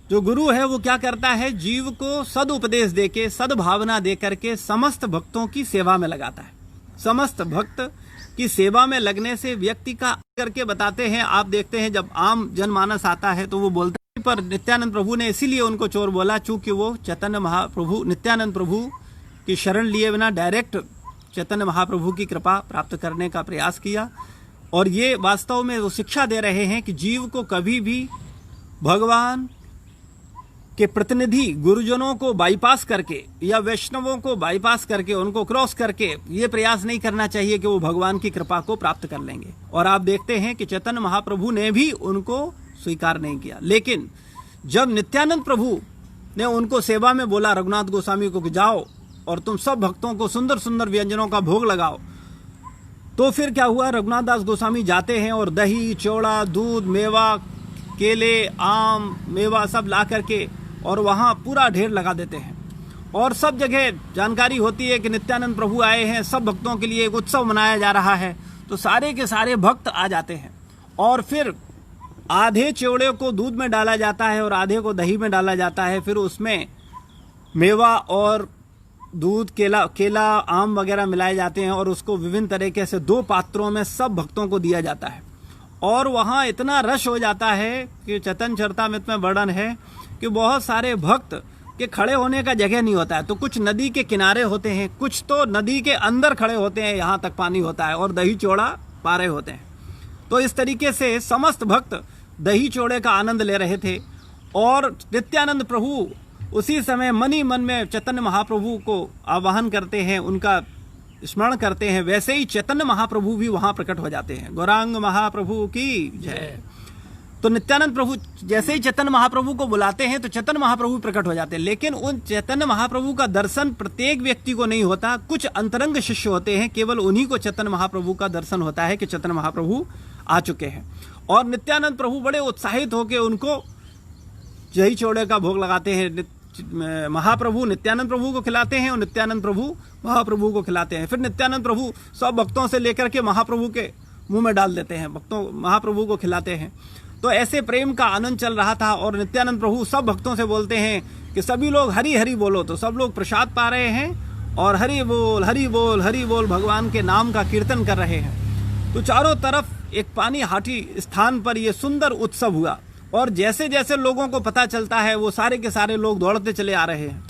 जो गुरु है वो क्या करता है, जीव को सदुपदेश देके, सद्भावना दे करके समस्त भक्तों की सेवा में लगाता है। समस्त भक्त कि सेवा में लगने से व्यक्ति का करके बताते हैं। आप देखते हैं जब आम जनमानस आता है तो वो बोलता है, पर नित्यानंद प्रभु ने इसीलिए उनको चोर बोला चूंकि वो चैतन्य महाप्रभु नित्यानंद प्रभु की शरण लिए बिना डायरेक्ट चैतन्य महाप्रभु की कृपा प्राप्त करने का प्रयास किया। और ये वास्तव में वो शिक्षा दे रहे हैं कि जीव को कभी भी भगवान के प्रतिनिधि गुरुजनों को बाईपास करके या वैष्णवों को बाईपास करके उनको क्रॉस करके ये प्रयास नहीं करना चाहिए कि वो भगवान की कृपा को प्राप्त कर लेंगे। और आप देखते हैं कि चैतन्य महाप्रभु ने भी उनको स्वीकार नहीं किया। लेकिन जब नित्यानंद प्रभु ने उनको सेवा में बोला रघुनाथ गोस्वामी को कि जाओ और तुम सब भक्तों को सुंदर सुंदर व्यंजनों का भोग लगाओ, तो फिर क्या हुआ, रघुनाथ दास गोस्वामी जाते हैं और दही चौड़ा दूध मेवा केले आम मेवा सब ला करके और वहाँ पूरा ढेर लगा देते हैं। और सब जगह जानकारी होती है कि नित्यानंद प्रभु आए हैं, सब भक्तों के लिए एक उत्सव मनाया जा रहा है। तो सारे के सारे भक्त आ जाते हैं और फिर आधे चिवड़े को दूध में डाला जाता है और आधे को दही में डाला जाता है। फिर उसमें मेवा और दूध केला आम वगैरह मिलाए जाते हैं और उसको विभिन्न तरीके से 2 पात्रों में सब भक्तों को दिया जाता है। और वहाँ इतना रश हो जाता है कि चैतन्य चरितामृत में वर्णन है कि बहुत सारे भक्त के खड़े होने का जगह नहीं होता है। तो कुछ नदी के किनारे होते हैं, कुछ तो नदी के अंदर खड़े होते हैं, यहाँ तक पानी होता है और दही चौड़ा पा रहे होते हैं। तो इस तरीके से समस्त भक्त दही चौड़े का आनंद ले रहे थे। और नित्यानंद प्रभु उसी समय मन ही मन में चैतन्य महाप्रभु को आवाहन करते हैं, उनका स्मरण करते हैं। वैसे ही चैतन्य महाप्रभु भी वहाँ प्रकट हो जाते हैं। गौरांग महाप्रभु की जय। तो नित्यानंद प्रभु जैसे ही चैतन्य महाप्रभु को बुलाते हैं तो चैतन्य महाप्रभु प्रकट हो जाते हैं। लेकिन उन चैतन्य महाप्रभु का दर्शन प्रत्येक व्यक्ति को नहीं होता, कुछ अंतरंग शिष्य होते हैं, केवल उन्हीं को चैतन्य महाप्रभु का दर्शन होता है कि चैतन्य महाप्रभु आ चुके हैं। और नित्यानंद प्रभु बड़े उत्साहित होकर उनको दही चौड़े का भोग लगाते हैं। महाप्रभु नित्यानंद प्रभु को खिलाते हैं और नित्यानंद प्रभु महाप्रभु को खिलाते हैं। फिर नित्यानंद प्रभु सब भक्तों से लेकर के महाप्रभु के मुंह में डाल देते हैं, भक्तों महाप्रभु को खिलाते हैं। तो ऐसे प्रेम का आनंद चल रहा था। और नित्यानंद प्रभु सब भक्तों से बोलते हैं कि सभी लोग हरि हरि बोलो। तो सब लोग प्रसाद पा रहे हैं और हरि बोल हरि बोल हरि बोल भगवान के नाम का कीर्तन कर रहे हैं। तो चारों तरफ एक पानी हाटी स्थान पर ये सुंदर उत्सव हुआ। और जैसे जैसे लोगों को पता चलता है वो सारे के सारे लोग दौड़ते चले आ रहे हैं।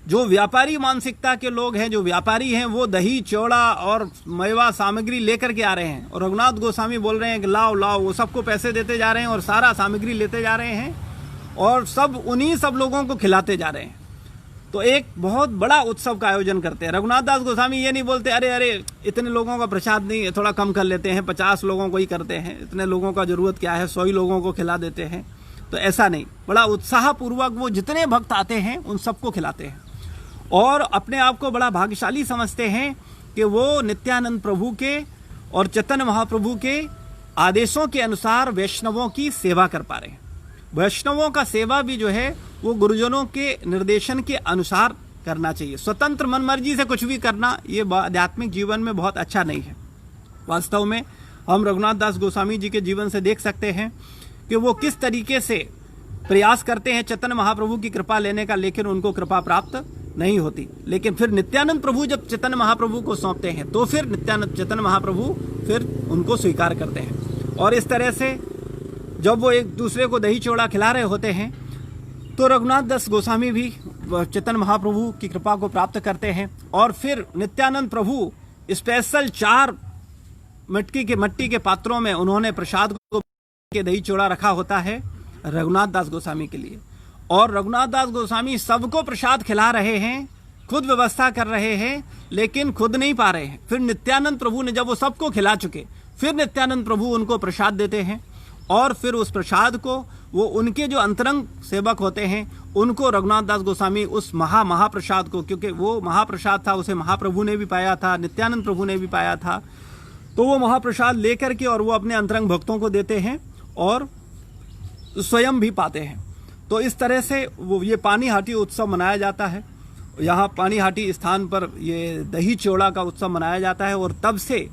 जो व्यापारी मानसिकता के लोग हैं, जो व्यापारी हैं, वो दही चौड़ा और मेवा सामग्री लेकर के आ रहे हैं। और रघुनाथ गोस्वामी बोल रहे हैं कि लाओ लाओ, वो सबको पैसे देते जा रहे हैं और सारा सामग्री लेते जा रहे हैं और सब उन्हीं सब लोगों को खिलाते जा रहे हैं। तो एक बहुत बड़ा उत्सव का आयोजन करते हैं। रघुनाथ दास गोस्वामी ये नहीं बोलते अरे अरे इतने लोगों का प्रसाद नहीं है, थोड़ा कम कर लेते हैं, 50 लोगों को ही करते हैं, इतने लोगों का जरूरत क्या है, 100 ही लोगों को खिला देते हैं। तो ऐसा नहीं, बड़ा उत्साहपूर्वक वो जितने भक्त आते हैं उन सबको खिलाते हैं। और अपने आप को बड़ा भाग्यशाली समझते हैं कि वो नित्यानंद प्रभु के और चैतन्य महाप्रभु के आदेशों के अनुसार वैष्णवों की सेवा कर पा रहे हैं। वैष्णवों का सेवा भी जो है वो गुरुजनों के निर्देशन के अनुसार करना चाहिए। स्वतंत्र मन मर्जी से कुछ भी करना ये आध्यात्मिक जीवन में बहुत अच्छा नहीं है। वास्तव में हम रघुनाथ दास गोस्वामी जी के जीवन से देख सकते हैं कि वो किस तरीके से प्रयास करते हैं चैतन्य महाप्रभु की कृपा लेने का, लेकिन उनको कृपा प्राप्त नहीं होती। लेकिन फिर नित्यानंद प्रभु जब चैतन्य महाप्रभु को सौंपते हैं तो फिर चैतन्य महाप्रभु फिर उनको स्वीकार करते हैं। और इस तरह से जब वो एक दूसरे को दही चौड़ा खिला रहे होते हैं तो रघुनाथ दास गोस्वामी भी चैतन्य महाप्रभु की कृपा को प्राप्त करते हैं। और फिर नित्यानंद प्रभु स्पेशल 4 मिट्टी के पात्रों में उन्होंने प्रसाद को के दही चौड़ा रखा होता है रघुनाथ दास गोस्वामी के लिए। और रघुनाथ दास गोस्वामी सबको प्रसाद खिला रहे हैं, खुद व्यवस्था कर रहे हैं, लेकिन खुद नहीं पा रहे हैं। फिर नित्यानंद प्रभु ने जब वो सबको खिला चुके, फिर नित्यानंद प्रभु उनको प्रसाद देते हैं। और फिर उस प्रसाद को वो उनके जो अंतरंग सेवक होते हैं उनको रघुनाथ दास गोस्वामी उस महाप्रसाद को, क्योंकि वो महाप्रसाद था, उसे महाप्रभु ने भी पाया था, नित्यानंद प्रभु ने भी पाया था, तो वो महाप्रसाद लेकर के और वो अपने अंतरंग भक्तों को देते हैं और स्वयं भी पाते हैं। तो इस तरह से वो ये पानी हाटी उत्सव मनाया जाता है। यहाँ पानी हाटी स्थान पर ये दही चौड़ा का उत्सव मनाया जाता है। और तब से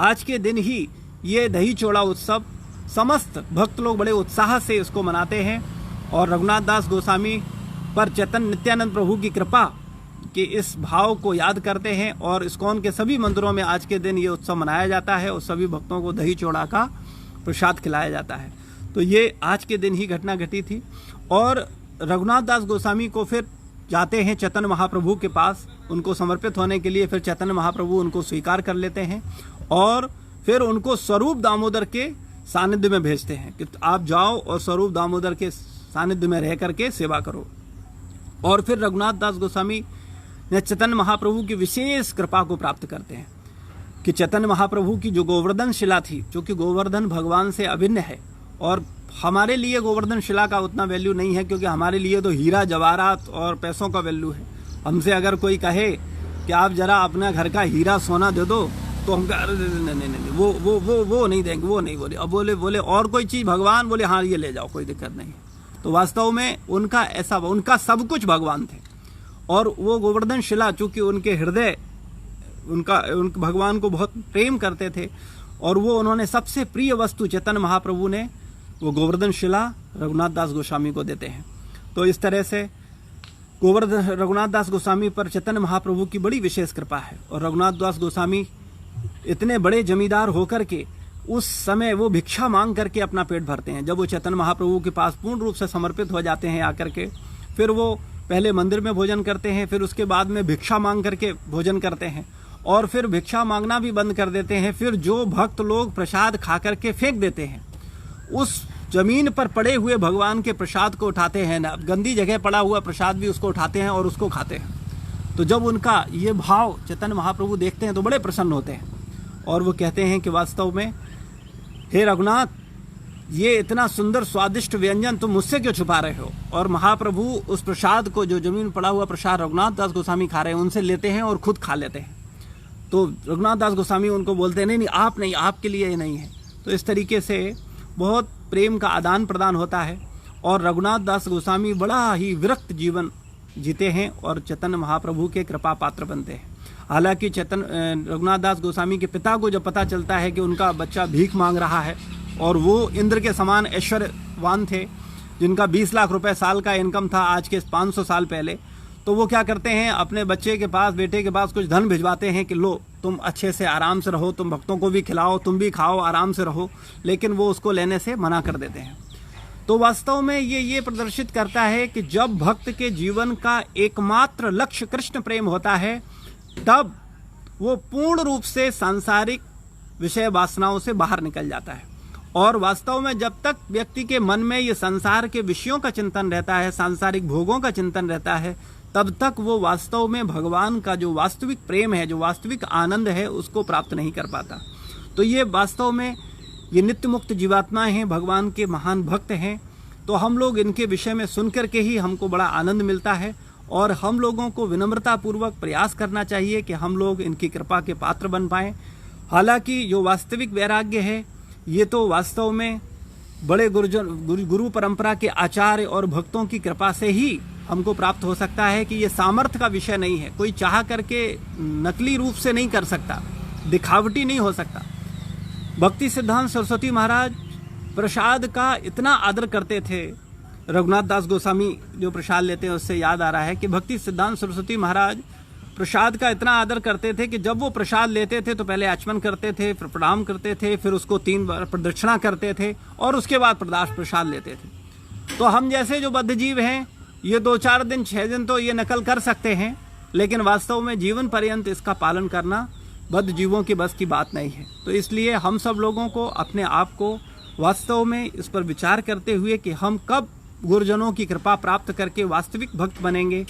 आज के दिन ही ये दही चौड़ा उत्सव समस्त भक्त लोग बड़े उत्साह से इसको मनाते हैं। और रघुनाथ दास गोस्वामी पर नित्यानंद प्रभु की कृपा के इस भाव को याद करते हैं और इस्कॉन के सभी मंदिरों में आज के दिन ये उत्सव मनाया जाता है और सभी भक्तों को दही चोड़ा का प्रसाद खिलाया जाता है। तो ये आज के दिन ही घटना घटी थी। और रघुनाथ दास गोस्वामी को फिर जाते हैं चैतन्य महाप्रभु के पास उनको समर्पित होने के लिए। फिर चैतन्य महाप्रभु उनको स्वीकार कर लेते हैं और फिर उनको स्वरूप दामोदर के सानिध्य में भेजते हैं कि आप जाओ और स्वरूप दामोदर के सानिध्य में रह करके सेवा करो। और फिर रघुनाथ दास गोस्वामी ने चैतन्य महाप्रभु की विशेष कृपा को प्राप्त करते हैं कि चैतन्य महाप्रभु की जो गोवर्धन शिला थी, जो कि गोवर्धन भगवान से अभिन्न है, और हमारे लिए गोवर्धन शिला का उतना वैल्यू नहीं है क्योंकि हमारे लिए तो हीरा जवाहरात और पैसों का वैल्यू है। हमसे अगर कोई कहे कि आप जरा अपना घर का हीरा सोना दे दो तो हम नहीं, वो नहीं देंगे, वो नहीं। बोले अब बोले और कोई चीज़ भगवान, बोले हाँ ये ले जाओ, कोई दिक्कत नहीं। तो वास्तव में उनका ऐसा, उनका सब कुछ भगवान थे। और वो गोवर्धन शिला चूंकि उनके हृदय उनका भगवान को बहुत प्रेम करते थे और वो उन्होंने सबसे प्रिय वस्तु चैतन्य महाप्रभु ने वो गोवर्धन शिला रघुनाथ दास गोस्वामी को देते हैं। तो इस तरह से रघुनाथ दास गोस्वामी पर चैतन्य महाप्रभु की बड़ी विशेष कृपा है। और रघुनाथ दास गोस्वामी इतने बड़े जमींदार होकर के उस समय वो भिक्षा मांग करके अपना पेट भरते हैं। जब वो चैतन्य महाप्रभु के पास पूर्ण रूप से समर्पित हो जाते हैं आकर के, फिर वो पहले मंदिर में भोजन करते हैं, फिर उसके बाद में भिक्षा मांग करके भोजन करते हैं और फिर भिक्षा मांगना भी बंद कर देते हैं। फिर जो भक्त लोग प्रसाद खा करके फेंक देते हैं, उस जमीन पर पड़े हुए भगवान के प्रसाद को उठाते हैं, ना गंदी जगह पड़ा हुआ प्रसाद भी उसको उठाते हैं और उसको खाते हैं। तो जब उनका ये भाव चैतन्य महाप्रभु देखते हैं तो बड़े प्रसन्न होते हैं और वो कहते हैं कि वास्तव में हे रघुनाथ, ये इतना सुंदर स्वादिष्ट व्यंजन तुम मुझसे क्यों छुपा रहे हो। और महाप्रभु उस प्रसाद को, जो जमीन पड़ा हुआ प्रसाद रघुनाथ दास गोस्वामी खा रहे हैं, उनसे लेते हैं और खुद खा लेते हैं। तो रघुनाथ दास गोस्वामी उनको बोलते हैं नहीं आप नहीं, आपके लिए ये नहीं है। तो इस तरीके से बहुत प्रेम का आदान प्रदान होता है और रघुनाथ दास गोस्वामी बड़ा ही विरक्त जीवन जीते हैं और चैतन्य महाप्रभु के कृपा पात्र बनते हैं। हालांकि रघुनाथ दास गोस्वामी के पिता को जब पता चलता है कि उनका बच्चा भीख मांग रहा है और वो इंद्र के समान ऐश्वर्यवान थे, जिनका 20 लाख रुपए साल का इनकम था आज के 500 साल पहले, तो वो क्या करते हैं, अपने बच्चे के पास, बेटे के पास कुछ धन भिजवाते हैं कि लो तुम अच्छे से आराम से रहो, तुम भक्तों को भी खिलाओ, तुम भी खाओ, आराम से रहो। लेकिन वो उसको लेने से मना कर देते हैं। तो वास्तव में ये प्रदर्शित करता है कि जब भक्त के जीवन का एकमात्र लक्ष्य कृष्ण प्रेम होता है, तब वो पूर्ण रूप से सांसारिक विषय वासनाओं से बाहर निकल जाता है। और वास्तव में जब तक व्यक्ति के मन में ये संसार के विषयों का चिंतन रहता है, सांसारिक भोगों का चिंतन रहता है, तब तक वो वास्तव में भगवान का जो वास्तविक प्रेम है, जो वास्तविक आनंद है, उसको प्राप्त नहीं कर पाता। तो ये वास्तव में ये नित्य मुक्त जीवात्माएं हैं, भगवान के महान भक्त हैं। तो हम लोग इनके विषय में सुन करके ही हमको बड़ा आनंद मिलता है और हम लोगों को विनम्रतापूर्वक प्रयास करना चाहिए कि हम लोग इनकी कृपा के पात्र बन पाएं। हालांकि जो वास्तविक वैराग्य है, ये तो वास्तव में बड़े गुरु परंपरा के आचार्य और भक्तों की कृपा से ही हमको प्राप्त हो सकता है कि ये सामर्थ्य का विषय नहीं है। कोई चाह करके नकली रूप से नहीं कर सकता, दिखावटी नहीं हो सकता। भक्ति सिद्धांत सरस्वती महाराज प्रसाद का इतना आदर करते थे। रघुनाथ दास गोस्वामी जो प्रसाद लेते हैं उससे याद आ रहा है कि भक्ति सिद्धांत सरस्वती महाराज प्रसाद का इतना आदर करते थे कि जब वो प्रसाद लेते थे तो पहले आचमन करते थे, फिर प्रणाम करते थे, फिर उसको 3 बार प्रदक्षिणा करते थे और उसके बाद प्रसाद लेते थे। तो हम जैसे जो बद्ध जीव हैं, ये 2-4 दिन 6 दिन तो ये नकल कर सकते हैं, लेकिन वास्तव में जीवन पर्यंत इसका पालन करना बद्ध जीवों की बस की बात नहीं है। तो इसलिए हम सब लोगों को अपने आप को वास्तव में इस पर विचार करते हुए कि हम कब गुरुजनों की कृपा प्राप्त करके वास्तविक भक्त बनेंगे,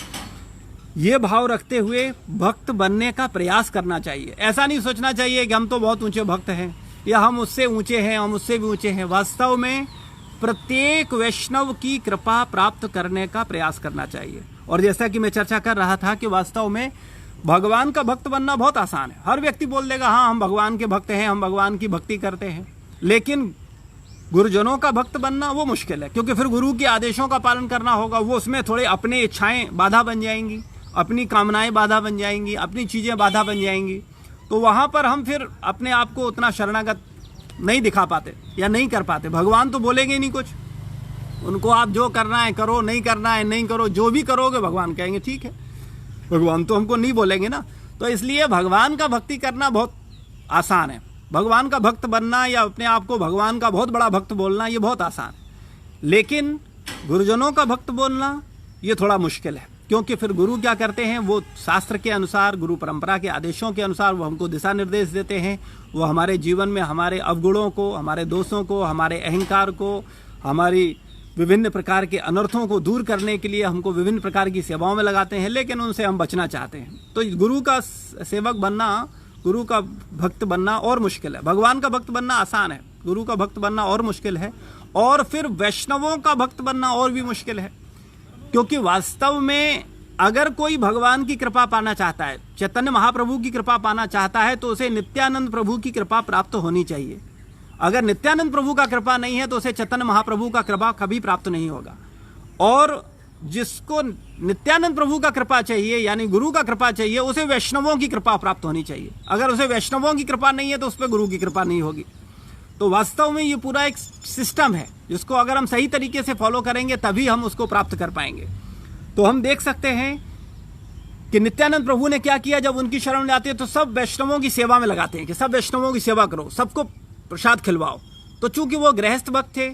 ये भाव रखते हुए भक्त बनने का प्रयास करना चाहिए। ऐसा नहीं सोचना चाहिए कि हम तो बहुत ऊंचे भक्त हैं या हम उससे ऊंचे हैं, हम उससे भी ऊंचे हैं। वास्तव में प्रत्येक वैष्णव की कृपा प्राप्त करने का प्रयास करना चाहिए। और जैसा कि मैं चर्चा कर रहा था कि वास्तव में भगवान का भक्त बनना बहुत आसान है। हर व्यक्ति बोल देगा हाँ हम भगवान के भक्त हैं, हम भगवान की भक्ति करते हैं, लेकिन गुरुजनों का भक्त बनना वो मुश्किल है, क्योंकि फिर गुरु के आदेशों का पालन करना होगा। वो उसमें थोड़े अपनी इच्छाएं बाधा बन जाएंगी, अपनी कामनाएं बाधा बन जाएंगी, अपनी चीज़ें बाधा बन जाएंगी। तो वहाँ पर हम फिर अपने आप को उतना शरणागत नहीं दिखा पाते या नहीं कर पाते। भगवान तो बोलेंगे नहीं कुछ, उनको आप जो करना है करो, नहीं करना है नहीं करो, जो भी करोगे भगवान कहेंगे ठीक है। भगवान तो हमको नहीं बोलेंगे ना। तो इसलिए भगवान का भक्ति करना बहुत आसान है। भगवान का भक्त बनना या अपने आप को भगवान का बहुत बड़ा भक्त बोलना ये बहुत आसान है। लेकिन गुरुजनों का भक्त बोलना ये थोड़ा मुश्किल है, क्योंकि फिर गुरु क्या करते हैं, वो शास्त्र के अनुसार, गुरु परंपरा के आदेशों के अनुसार वो हमको दिशा निर्देश देते हैं। वो हमारे जीवन में हमारे अवगुणों को, हमारे दोषों को, हमारे अहंकार को, हमारी विभिन्न प्रकार के अनर्थों को दूर करने के लिए हमको विभिन्न प्रकार की सेवाओं में लगाते हैं, लेकिन उनसे हम बचना चाहते हैं। तो गुरु का सेवक बनना, गुरु का भक्त बनना और मुश्किल है। भगवान का भक्त बनना आसान है, गुरु का भक्त बनना और मुश्किल है। और फिर वैष्णवों का भक्त बनना और भी मुश्किल है, क्योंकि वास्तव में अगर कोई भगवान की कृपा पाना चाहता है, चैतन्य महाप्रभु की कृपा पाना चाहता है, तो उसे नित्यानंद प्रभु की कृपा प्राप्त होनी चाहिए। अगर नित्यानंद प्रभु का कृपा नहीं है तो उसे चैतन्य महाप्रभु का कृपा कभी प्राप्त नहीं होगा। और जिसको नित्यानंद प्रभु का कृपा चाहिए, यानी गुरु का कृपा चाहिए, उसे वैष्णवों की कृपा प्राप्त होनी चाहिए। अगर उसे वैष्णवों की कृपा नहीं है तो उस पर गुरु की कृपा नहीं होगी। तो वास्तव में ये पूरा एक सिस्टम है, जिसको अगर हम सही तरीके से फॉलो करेंगे तभी हम उसको प्राप्त कर पाएंगे। तो हम देख सकते हैं कि नित्यानंद प्रभु ने क्या किया, जब उनकी शरण में आते हैं तो सब वैष्णवों की सेवा में लगाते हैं कि सब वैष्णवों की सेवा करो, सबको प्रसाद खिलवाओ। तो चूंकि वो गृहस्थ भक्त थे,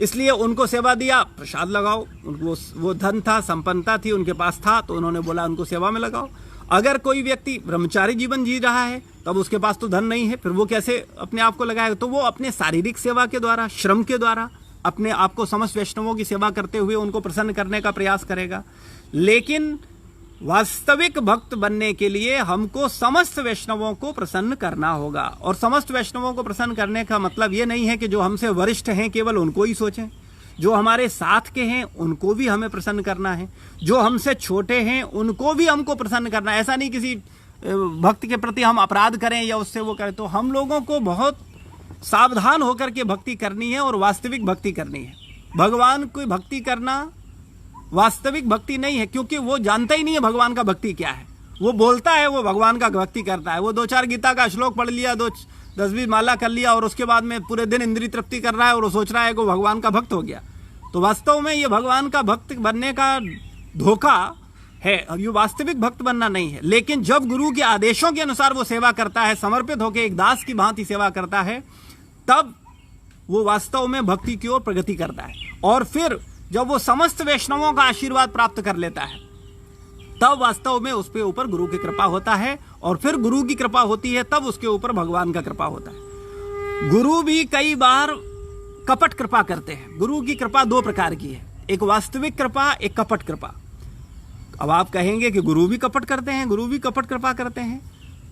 इसलिए उनको सेवा दिया, प्रसाद लगाओ। उनको वो धन था, संपन्नता थी, उनके पास था, तो उन्होंने बोला उनको सेवा में लगाओ। अगर कोई व्यक्ति ब्रह्मचारी जीवन जी रहा है, तब उसके पास तो धन नहीं है, फिर वो कैसे अपने आप को लगाएगा? तो वो अपने शारीरिक सेवा के द्वारा, श्रम के द्वारा अपने आप को समस्त वैष्णवों की सेवा करते हुए उनको प्रसन्न करने का प्रयास करेगा। लेकिन वास्तविक भक्त बनने के लिए हमको समस्त वैष्णवों को प्रसन्न करना होगा। और समस्त वैष्णवों को प्रसन्न करने का मतलब ये नहीं है कि जो हमसे वरिष्ठ हैं केवल उनको ही सोचें, जो हमारे साथ के हैं उनको भी हमें प्रसन्न करना है, जो हमसे छोटे हैं उनको भी हमको प्रसन्न करना है। ऐसा नहीं किसी भक्त के प्रति हम अपराध करें या उससे वो करें। तो हम लोगों को बहुत सावधान होकर के भक्ति करनी है और वास्तविक भक्ति करनी है। भगवान की भक्ति करना वास्तविक भक्ति नहीं है, क्योंकि वो जानता ही नहीं है भगवान का भक्ति क्या है। वो बोलता है वो भगवान का भक्ति करता है, वो 2-4 गीता का श्लोक पढ़ लिया, 10-20 माला कर लिया और उसके बाद में पूरे दिन इंद्रिय तृप्ति कर रहा है और वो सोच रहा है कि वो भगवान का भक्त हो गया। तो वास्तव में ये भगवान का भक्त बनने का धोखा है, और ये वास्तविक भक्त बनना नहीं है। लेकिन जब गुरु के आदेशों के अनुसार वो सेवा करता है, समर्पित होकर एक दास की भांति सेवा करता है, तब वो वास्तव में भक्ति की ओर प्रगति करता है। और फिर जब वो समस्त वैष्णवों का आशीर्वाद प्राप्त कर लेता है, तब वास्तव में उसके ऊपर गुरु की कृपा होता है। और फिर गुरु की कृपा होती है, तब उसके ऊपर भगवान का कृपा होता है। गुरु भी कई बार कपट कृपा करते हैं। गुरु की कृपा 2 प्रकार की है, एक वास्तविक कृपा, एक कपट कृपा। अब आप कहेंगे कि गुरु भी कपट करते हैं, गुरु भी कपट कृपा करते हैं।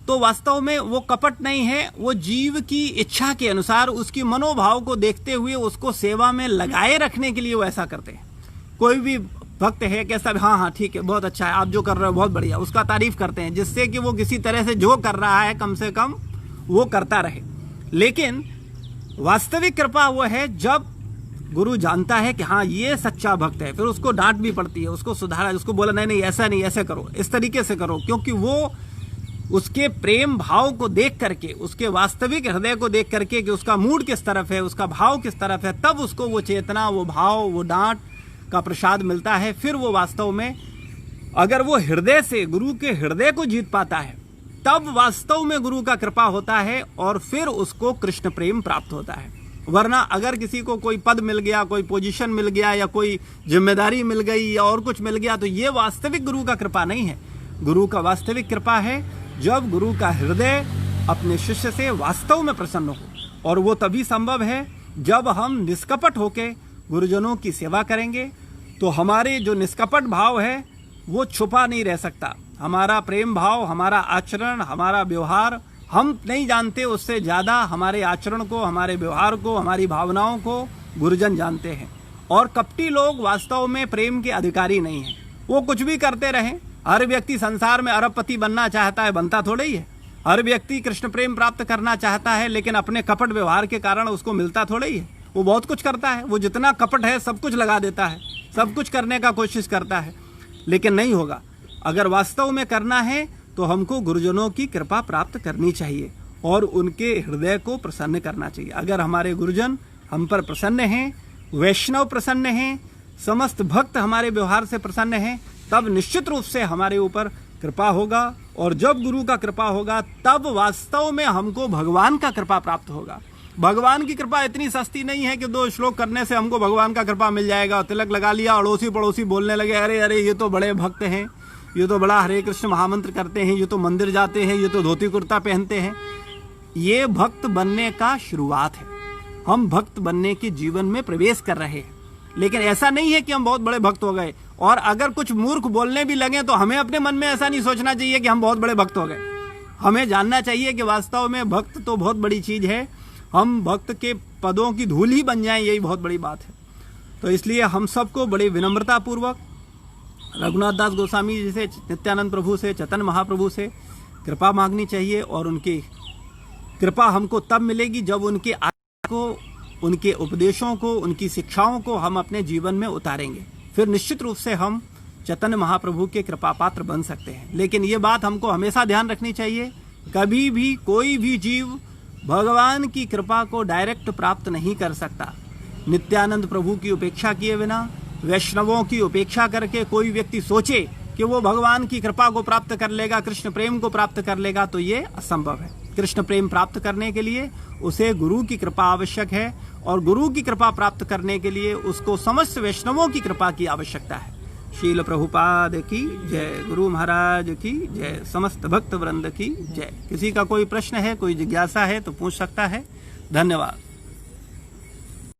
तो वास्तव में वो कपट नहीं है, वो जीव की इच्छा के अनुसार, उसकी मनोभाव को देखते हुए उसको सेवा में लगाए रखने के लिए वो ऐसा करते हैं। कोई भी भक्त है कैसा, हाँ ठीक है, बहुत अच्छा है, आप जो कर रहे हो बहुत बढ़िया, उसका तारीफ करते हैं, जिससे कि वो किसी तरह से जो कर रहा है कम से कम वो करता रहे। लेकिन वास्तविक कृपा वो है जब गुरु जानता है कि हाँ ये सच्चा भक्त है, फिर उसको डांट भी पड़ती है, उसको सुधारा, उसको बोला नहीं ऐसा नहीं, ऐसे करो, इस तरीके से करो, क्योंकि वो उसके प्रेम भाव को देख करके, उसके वास्तविक हृदय को देख करके कि उसका मूड किस तरफ है, उसका भाव किस तरफ है, तब उसको वो चेतना, वो भाव, वो डांट का प्रसाद मिलता है। फिर वो वास्तव में अगर वो हृदय से गुरु के हृदय को जीत पाता है, तब वास्तव में गुरु का कृपा होता है और फिर उसको कृष्ण प्रेम प्राप्त होता है। वरना अगर किसी को कोई पद मिल गया, कोई पोजीशन मिल गया, या कोई जिम्मेदारी मिल गई, या और कुछ मिल गया, तो ये वास्तविक गुरु का कृपा नहीं है। गुरु का वास्तविक कृपा है जब गुरु का हृदय अपने शिष्य से वास्तव में प्रसन्न हो। और वो तभी संभव है जब हम निष्कपट होके गुरुजनों की सेवा करेंगे। तो हमारे जो निष्कपट भाव है वो छुपा नहीं रह सकता। हमारा प्रेम भाव, हमारा आचरण, हमारा व्यवहार, हम नहीं जानते उससे ज़्यादा हमारे आचरण को, हमारे व्यवहार को, हमारी भावनाओं को गुरुजन जानते हैं। और कपटी लोग वास्तव में प्रेम के अधिकारी नहीं हैं। वो कुछ भी करते रहें। हर व्यक्ति संसार में अरबपति बनना चाहता है, बनता थोड़ा ही है। हर व्यक्ति कृष्ण प्रेम प्राप्त करना चाहता है, लेकिन अपने कपट व्यवहार के कारण उसको मिलता थोड़ा ही है। वो बहुत कुछ करता है, वो जितना कपट है सब कुछ लगा देता है, सब कुछ करने का कोशिश करता है, लेकिन नहीं होगा। अगर वास्तव में करना है तो हमको गुरुजनों की कृपा प्राप्त करनी चाहिए और उनके हृदय को प्रसन्न करना चाहिए। अगर हमारे गुरुजन हम पर प्रसन्न हैं, वैष्णव प्रसन्न हैं, समस्त भक्त हमारे व्यवहार से प्रसन्न हैं, तब निश्चित रूप से हमारे ऊपर कृपा होगा, और जब गुरु का कृपा होगा तब वास्तव में हमको भगवान का कृपा प्राप्त होगा। भगवान की कृपा इतनी सस्ती नहीं है कि 2 श्लोक करने से हमको भगवान का कृपा मिल जाएगा। तिलक लगा लिया, अड़ोसी पड़ोसी बोलने लगे, अरे अरे ये तो बड़े भक्त हैं, ये तो बड़ा हरे कृष्ण महामंत्र करते हैं, ये तो मंदिर जाते हैं, ये तो धोती कुर्ता पहनते हैं। ये भक्त बनने का शुरुआत है। हम भक्त बनने के जीवन में प्रवेश कर रहे हैं, लेकिन ऐसा नहीं है कि हम बहुत बड़े भक्त हो गए। और अगर कुछ मूर्ख बोलने भी लगे तो हमें अपने मन में ऐसा नहीं सोचना चाहिए कि हम बहुत बड़े भक्त हो गए। हमें जानना चाहिए कि वास्तव में भक्त तो बहुत बड़ी चीज है। हम भक्त के पदों की धूल ही बन जाएं, यही बहुत बड़ी बात है। तो इसलिए हम सबको बड़ी विनम्रता पूर्वक रघुनाथ दास गोस्वामी जी से, नित्यानंद प्रभु से, चैतन्य महाप्रभु से कृपा मांगनी चाहिए। और उनकी कृपा हमको तब मिलेगी जब उनके को, उनके उपदेशों को, उनकी शिक्षाओं को हम अपने जीवन में उतारेंगे। फिर निश्चित रूप से हम चैतन्य महाप्रभु के कृपा पात्र बन सकते हैं। लेकिन ये बात हमको हमेशा ध्यान रखनी चाहिए, कभी भी कोई भी जीव भगवान की कृपा को डायरेक्ट प्राप्त नहीं कर सकता। नित्यानंद प्रभु की उपेक्षा किए बिना, वैष्णवों की उपेक्षा करके कोई व्यक्ति सोचे कि वो भगवान की कृपा को प्राप्त कर लेगा, कृष्ण प्रेम को प्राप्त कर लेगा, तो ये असंभव है। कृष्ण प्रेम प्राप्त करने के लिए उसे गुरु की कृपा आवश्यक है, और गुरु की कृपा प्राप्त करने के लिए उसको समस्त वैष्णवों की कृपा की आवश्यकता है। शील प्रभुपाद की जय, गुरु महाराज की जय, समस्त भक्त वृंद की जय। किसी का कोई प्रश्न है, कोई जिज्ञासा है तो पूछ सकता है। धन्यवाद।